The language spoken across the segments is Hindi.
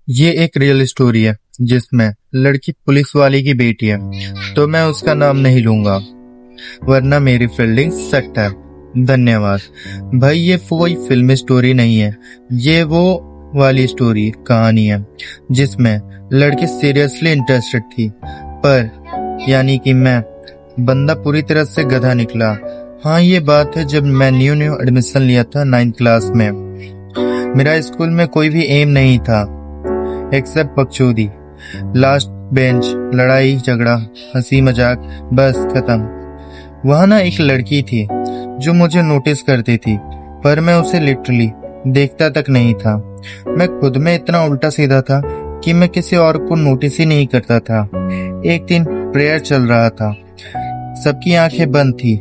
ये एक रियल स्टोरी है जिसमें लड़की पुलिस वाले की बेटी है, तो मैं उसका नाम नहीं लूंगा वरना मेरी फील्डिंग सख्त है। धन्यवाद भाई। ये कोई फिल्म स्टोरी नहीं है, ये वो वाली स्टोरी कहानी है जिसमें लड़की सीरियसली इंटरेस्टेड थी, पर यानी कि मैं बंदा पूरी तरह से गधा निकला। हाँ, ये बात है जब मैं न्यू एडमिशन लिया था 9th क्लास में। मेरा स्कूल में कोई भी एम नहीं था एक्सेप्ट बकचोदी, लास्ट बेंच, लड़ाई झगड़ा, हंसी मजाक, बस खत्म। वहां ना एक लड़की थी जो मुझे नोटिस करती थी, पर मैं उसे लिटरली देखता तक नहीं था। मैं खुद में इतना उल्टा सीधा था कि मैं किसी और को नोटिस ही नहीं करता था। एक दिन प्रेयर चल रहा था, सबकी आंखें बंद थी।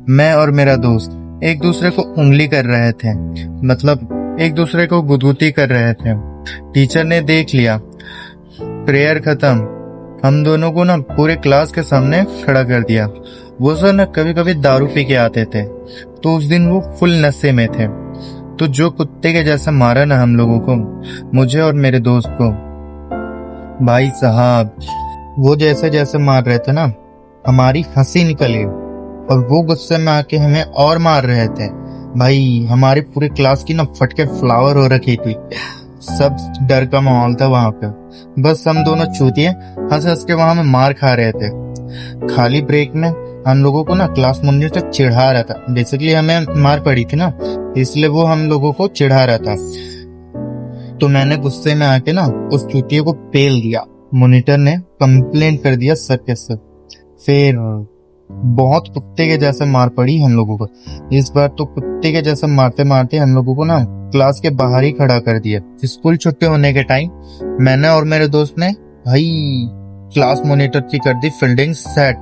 मैं और मेरा दोस्त एक दूसरे को उंगली कर रहे थे, मतलब एक दूसरे को गुदगुदी कर रहे थे। टीचर ने देख लिया, प्रेयर खत्म, हम दोनों को ना पूरे क्लास के सामने खड़ा कर दिया। वो सर ना कभी कभी दारू पी के आते थे, तो उस दिन वो फुल नशे में थे, तो जो कुत्ते के जैसा मारा ना हम लोगों को, मुझे और मेरे दोस्त को। भाई साहब, वो जैसे जैसे मार रहे थे ना, हमारी हंसी निकल गई और वो गुस्से में आके हमें और मार रहे थे। भाई, हमारी पूरी क्लास की ना फटके फ्लावर हो रखी थी। सब डर का माहौल था वहां पे। बस हम दोनों चूतिए हंस हंस के वहां में मार खा रहे थे। खाली ब्रेक में हम लोगों को ना क्लास मॉनिटर चिढ़ा रहा था। बेसिकली हमें मार पड़ी थी ना, इसलिए वो हम लोगों को चिढ़ा रहा था। तो मैंने गुस्से में आके ना उस चूतिए को पेल दिया। मॉनिटर ने कंप्लेंट कर दिया सर के सर। फिर बहुत कुत्ते के जैसे मार पड़ी हम लोगों को। इस बार तो कुत्ते के जैसे मारते मारते हम लोगों को ना क्लास के बाहर ही खड़ा कर दिया। स्कूल छुट्टी होने के टाइम मैंने और मेरे दोस्त ने भाई क्लास मॉनिटर की कर दी फील्डिंग सेट।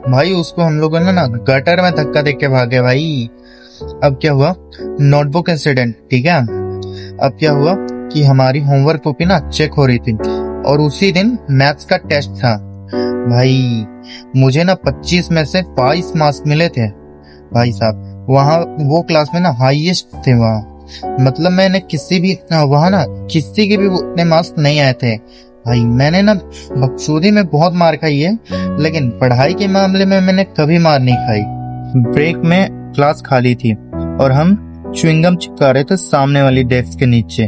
भाई, उसको हम लोगों ने ना गटर में धक्का देके भागे। भाई, अब क्या हुआ, नोटबुक इंसिडेंट, ठीक है। अब क्या हुआ कि हमारी होमवर्क कॉपी ना चेक हो रही थी और उसी दिन मैथ्स का टेस्ट था। भाई, मुझे ना 25 में से 22 मार्क्स मिले थे। भाई साहब, वहाँ वो क्लास में ना हाईएस्ट थे वहाँ। मतलब मैंने किसी भी वहाँ ना किसी के भी उतने मार्क्स नहीं आए थे। भाई, मैंने ना बकचोदी में बहुत मार खाई है, लेकिन पढ़ाई के मामले में मैंने कभी मार नहीं खाई। ब्रेक में क्लास खाली थी और हम च्युइंगम चिपका रहे थे सामने वाली डेस्क के नीचे।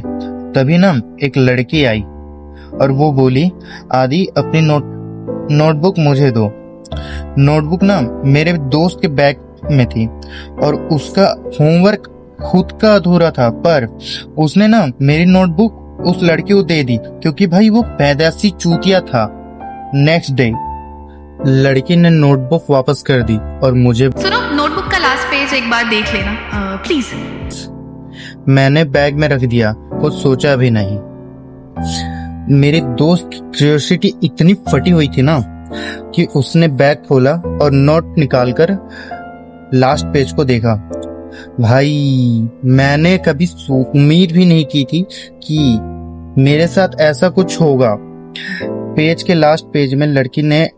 तभी ना एक लड़की आई और वो बोली, आदि अपनी नोटबुक मुझे दो। नोटबुक ना मेरे दोस्त के बैग में थी और उसका होमवर्क खुद का अधूरा था, पर उसने ना मेरी नोटबुक उस लड़की को दे दी क्योंकि भाई वो पैदाइशी चूतिया था। नेक्स्ट डे लड़की ने नोटबुक वापस कर दी और मुझे सुनो, नोटबुक का लास्ट पेज एक बार देख लेना प्लीज। मैंने बैग में रख दिया, कुछ सोचा भी नहीं। मेरे दोस्त की क्यूरियोसिटी इतनी फटी हुई थी ना कि उसने बैग खोला और नोट निकालकर लास्ट पेज को देखा। भाई, मैंने कभी उम्मीद भी नहीं की थी कि मेरे साथ ऐसा कुछ होगा। पेज के लास्ट पेज में लड़की ने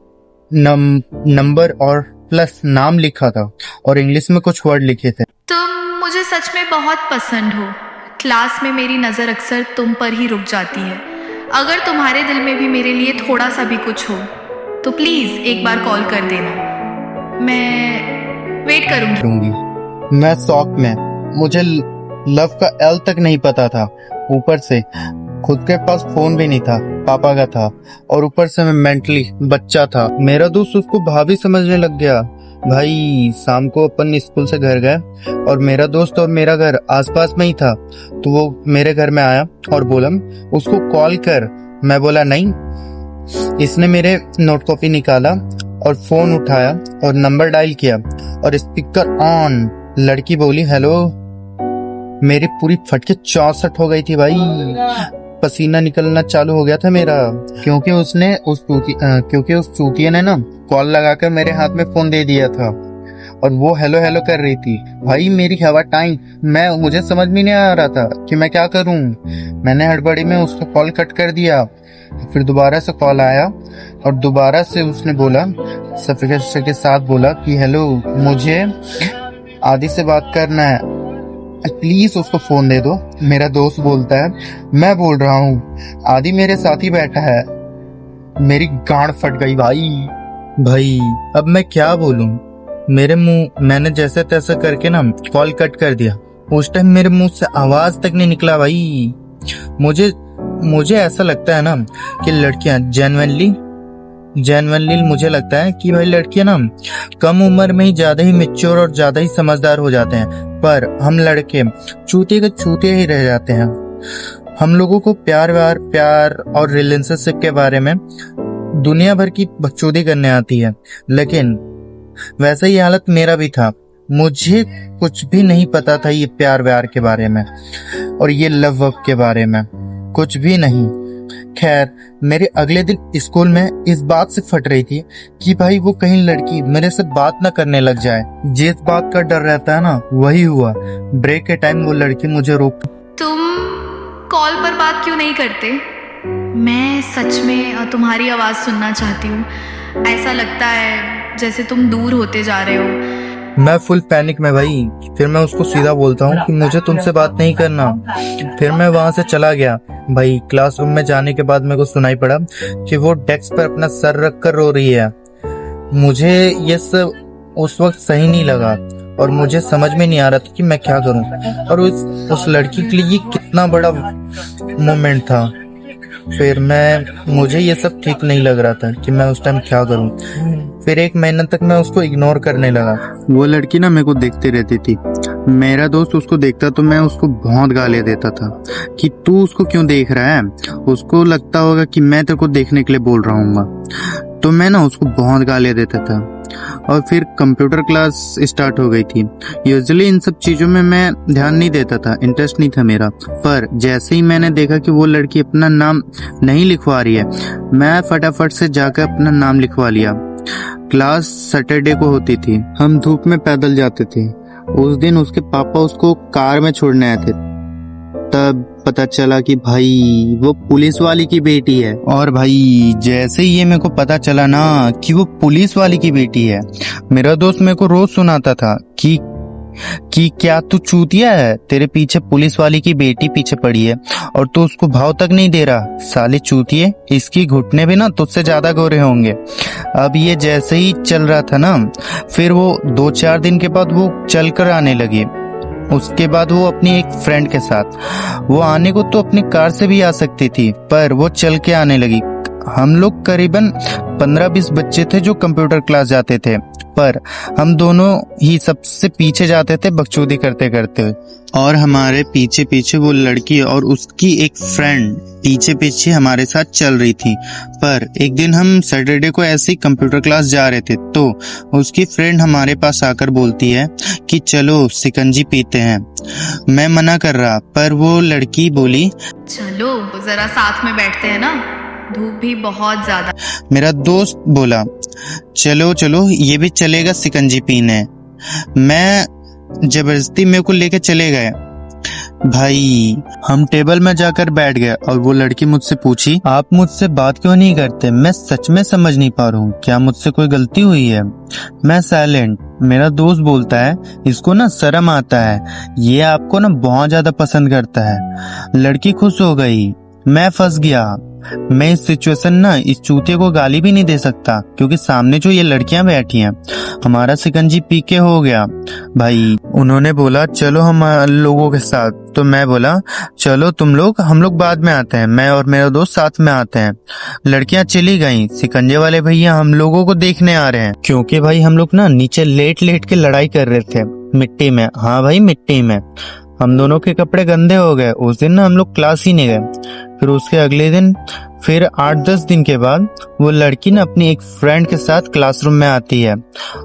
नंबर और प्लस नाम लिखा था और इंग्लिश में कुछ वर्ड लिखे थे। तुम मुझे सच में बहुत पसंद हो। क्लास में मेरी नजर अक्सर तुम पर ही रुक जाती है। अगर तुम्हारे दिल में भी मेरे लिए थोड़ा सा भी कुछ हो तो प्लीज एक बार कॉल कर देना, मैं वेट करूंगी। मैं शॉक में, मुझे लव का एल तक नहीं पता था। ऊपर से खुद के पास फोन भी नहीं था, पापा का था, और ऊपर से मैं मेंटली बच्चा था। मेरा दोस्त उसको भाभी समझने लग गया। भाई, शाम को अपन स्कूल से घर गए और मेरा दोस्त और मेरा घर आसपास में ही था, तो वो मेरे घर में आया और बोला उसको कॉल कर। मैं बोला नहीं। इसने मेरे नोट कॉपी निकाला और फोन उठाया और नंबर डायल किया और स्पीकर ऑन। लड़की बोली हेलो। मेरी पूरी फटके 64 हो गई थी भाई। पसीना निकलना चालू हो गया था मेरा, क्योंकि उस चूतिया ने ना कॉल लगाकर मेरे हाथ में फोन दे दिया था और वो हेलो हेलो कर रही थी। भाई, मेरी हवा टाइम, मुझे समझ में नहीं आ रहा था कि मैं क्या करूं। मैंने हड़बड़ी में उसका कॉल कट कर दिया। फिर दोबारा से कॉल आया और दोबारा से उसने बोला, सफिकेशन के साथ बोला कि हेलो, मुझे आदि से बात करना है। प्लीज उसको फोन दे दो। मेरा दोस्त बोलता है, मैं बोल रहा हूँ, आदि मेरे साथ ही बैठा है। मेरी गांड फट गई भाई अब मैं क्या बोलूं। मेरे मुंह, मैंने जैसे तैसे करके ना कॉल कट कर दिया। उस टाइम मेरे मुंह से आवाज तक नहीं निकला भाई। मुझे ऐसा लगता है ना कि लड़कियां जेन्युइनली मुझे लगता है कि भाई लड़कियां ना कम उम्र में ही ज्यादा ही मैच्योर और ज्यादा ही समझदार हो जाते हैं, पर हम लड़के चूतिए के चूतिए ही रह जाते हैं। हम लोगों को प्यार और रिलेशनशिप के बारे में दुनिया भर की बकचोदी करने आती है, लेकिन वैसा ही हालत मेरा भी था। मुझे कुछ भी नहीं पता था ये प्यार व्यार के बारे में और ये लव के बारे में, कुछ भी नहीं। खैर, मेरे अगले दिन स्कूल में इस बात से फट रही थी कि भाई वो कहीं लड़की मेरे से बात ना करने लग जाए। जिस बात का डर रहता है ना, वही हुआ। ब्रेक के टाइम वो लड़की मुझे रोक, तुम कॉल पर बात क्यों नहीं करते? मैं सच में तुम्हारी आवाज़ सुनना चाहती हूँ। ऐसा लगता है जैसे तुम दूर होते जा रहे हो। मैं फुल पैनिक में भाई। फिर मैं उसको सीधा बोलता हूँ कि मुझे तुमसे बात नहीं करना। फिर मैं वहां से चला गया। भाई क्लासरूम में जाने के बाद मेरे को सुनाई पड़ा कि वो डेस्क पर अपना सर रख कर रो रही है। मुझे ये सब उस वक्त सही नहीं लगा और मुझे समझ में नहीं आ रहा था कि मैं क्या करूं। और उस लड़की के लिए ये कितना बड़ा मोमेंट था। फिर मुझे ये सब ठीक नहीं लग रहा था कि मैं उस टाइम क्या करूं। फिर 1 महीने तक मैं उसको इग्नोर करने लगा। वो लड़की ना मेरे को देखती रहती थी। मेरा दोस्त उसको देखता तो मैं उसको बहुत गालियां देता था कि तू उसको क्यों देख रहा है। उसको लगता होगा कि मैं तेरे को देखने के लिए बोल रहा हूँ, तो मैं ना उसको बहुत गालियां देता था। और फिर कंप्यूटर क्लास स्टार्ट हो गई थी। यूजुअली इन सब चीजों में मैं ध्यान नहीं देता था, इंटरेस्ट नहीं था मेरा। पर जैसे ही मैंने देखा कि वो लड़की अपना नाम नहीं लिखवा रही है, मैं फटाफट से जाकर अपना नाम लिखवा लिया। क्लास सैटरडे को होती थी। हम धूप में पैदल जाते थे। उस दिन उसके पापा उसको कार में छोड़ने आए थे। तब पता चला कि भाई वो पुलिस वाली की बेटी है। और भाई जैसे ही ये मेरे को पता चला ना कि वो पुलिस वाली की बेटी है, मेरा दोस्त मेरे को रोज सुनाता था कि क्या तू चूतिया है, तेरे पीछे पुलिस वाली की बेटी पीछे पड़ी है और तू उसको भाव तक नहीं दे रहा। साले चूतिए, इसकी घुटने भी ना तुझसे ज्यादा गोरे होंगे। अब ये जैसे ही चल रहा था ना, फिर वो 2-4 दिन के बाद वो चल कर आने लगी। उसके बाद वो अपनी एक फ्रेंड के साथ, वो आने को तो अपनी कार से भी आ सकती थी, पर वो चल के आने लगी। हम लोग करीबन 15-20 बच्चे थे जो कंप्यूटर क्लास जाते थे, पर हम दोनों ही सबसे पीछे जाते थे बकचोदी करते करते। और हमारे पीछे पीछे वो लड़की और उसकी एक फ्रेंड पीछे पीछे हमारे साथ चल रही थी। पर एक दिन हम सैटरडे को ऐसे ही कंप्यूटर क्लास जा रहे थे, तो उसकी फ्रेंड हमारे पास आकर बोलती है कि चलो शिकंजी पीते हैं। मैं मना कर रहा, पर वो लड़की बोली, चलो जरा साथ में बैठते हैं ना, धूप भी बहुत ज्यादा। मेरा दोस्त बोला, चलो चलो ये भी चलेगा शिकंजी पीने। मैं जबरदस्ती मेरे को लेके चले गए। भाई हम टेबल में जाकर बैठ गए और वो लड़की मुझसे पूछी, आप मुझसे बात क्यों नहीं करते? मैं सच में समझ नहीं पा रहा हूँ, क्या मुझसे कोई गलती हुई है? मैं साइलेंट। मेरा दोस्त बोलता है, इसको ना शर्म आता है, ये आपको ना बहुत ज्यादा पसंद करता है। लड़की खुश हो गई, मैं फंस गया। मैं इस सिचुएशन ना इस चूतिए को गाली भी नहीं दे सकता, क्योंकि सामने जो ये लड़कियां बैठी हैं, हमारा शिकंजी पी के हो गया। भाई उन्होंने बोला चलो हम लोगों के साथ, तो मैं बोला चलो तुम लोग, हम लोग बाद में आते हैं, मैं और मेरा दोस्त साथ में आते हैं। लड़कियां चली गईं। शिकंजे वाले भैया हम लोगों को देखने आ रहे हैं, क्योंकि भाई हम लोग ना नीचे लेट लेट के लड़ाई कर रहे थे मिट्टी में। हाँ भाई मिट्टी में। हम दोनों के कपड़े गंदे हो गए। उस दिन ना हम लोग क्लास ही नहीं गए। फिर उसके अगले दिन, फिर 8-10 दिन के बाद वो लड़की ना अपनी एक फ्रेंड के साथ क्लासरूम में आती है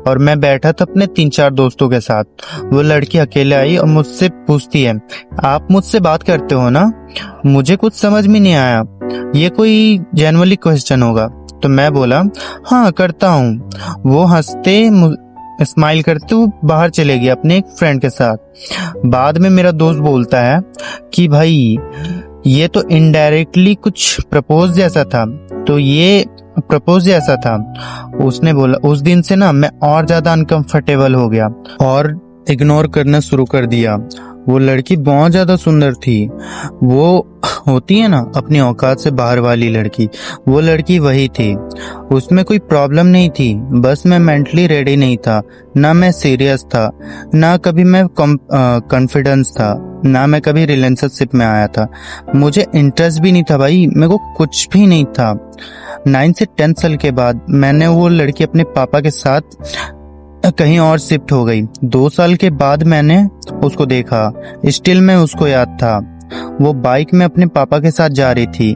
और मैं बैठा था अपने 3-4 दोस्तों के साथ। वो लड़की अकेले आई और मुझसे पूछती है, आप मुझसे बात करते हो ना? मुझे कुछ समझ में नहीं आया, ये कोई जेन्युइनली क्वेश्चन होगा। तो मैं बोला हाँ करता हूँ। वो हंसते स्माइल करते वो बाहर चले गए अपने एक फ्रेंड के साथ। बाद में मेरा दोस्त बोलता है कि भाई ये तो इनडायरेक्टली कुछ प्रपोज जैसा था, तो ये प्रपोज जैसा था। उसने बोला, उस दिन से ना मैं और ज्यादा अनकंफर्टेबल हो गया और इग्नोर करना शुरू कर दिया। वो लड़की बहुत ज्यादा सुंदर थी। वो होती है ना अपनी औकात से बाहर वाली लड़की, वो लड़की वही थी। उसमें कोई प्रॉब्लम नहीं थी, बस मैं मेंटली रेडी नहीं था। ना मैं सीरियस था, ना कभी मैं कॉन्फिडेंस था, ना मैं कभी रिलेशनशिप में आया था। मुझे इंटरेस्ट भी नहीं था भाई, मेरे को कुछ भी नहीं था। 9 से 10 साल के बाद मैंने वो लड़की अपने पापा के साथ कहीं और शिफ्ट हो गई। 2 साल के बाद मैंने उसको देखा, स्टिल में उसको याद था। वो बाइक में अपने पापा के साथ जा रही थी।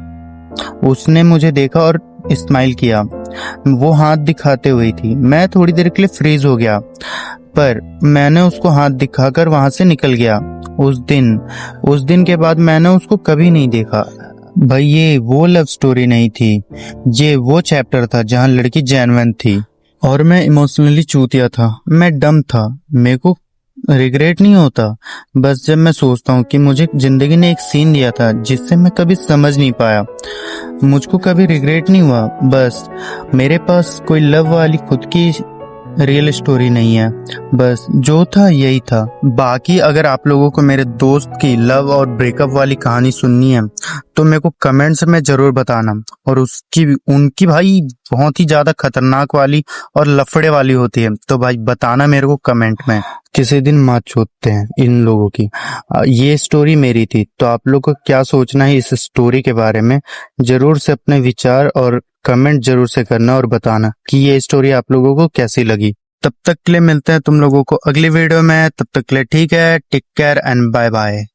उसने मुझे देखा और स्माइल किया। वो हाथ दिखाते हुई थी। मैं थोड़ी देर के लिए फ्रीज हो गया, पर मैंने उसको हाथ दिखाकर वहां से निकल गया। उस दिन के बाद मैंने उसको कभी नहीं देखा। भाई ये वो लव स्टोरी नहीं थी, ये वो चैप्टर था जहां लड़की जेन्युइन थी और मैं इमोशनली चूतिया था। मैं डम था, मेरे को रिग्रेट नहीं होता। बस जब मैं सोचता हूँ कि मुझे जिंदगी ने एक सीन दिया था जिससे मैं कभी समझ नहीं पाया, मुझको कभी रिग्रेट नहीं हुआ। बस मेरे पास कोई लव वाली खुद की रियल स्टोरी नहीं है, बस जो था यही था। बाकी अगर आप लोगों को मेरे दोस्त की लव और ब्रेकअप वाली कहानी सुननी है तो मेरे को कमेंट्स में जरूर बताना। और उनकी भाई बहुत ही ज्यादा खतरनाक वाली और लफड़े वाली होती है, तो भाई बताना मेरे को कमेंट में। किसी दिन माँ चोदते हैं इन लोगों की। ये स्टोरी मेरी थी, तो आप लोग को क्या सोचना है इस स्टोरी के बारे में, जरूर से अपने विचार और कमेंट जरूर से करना और बताना कि ये स्टोरी आप लोगों को कैसी लगी। तब तक के लिए मिलते हैं तुम लोगों को अगली वीडियो में। तब तक के लिए ठीक है, take care and bye bye.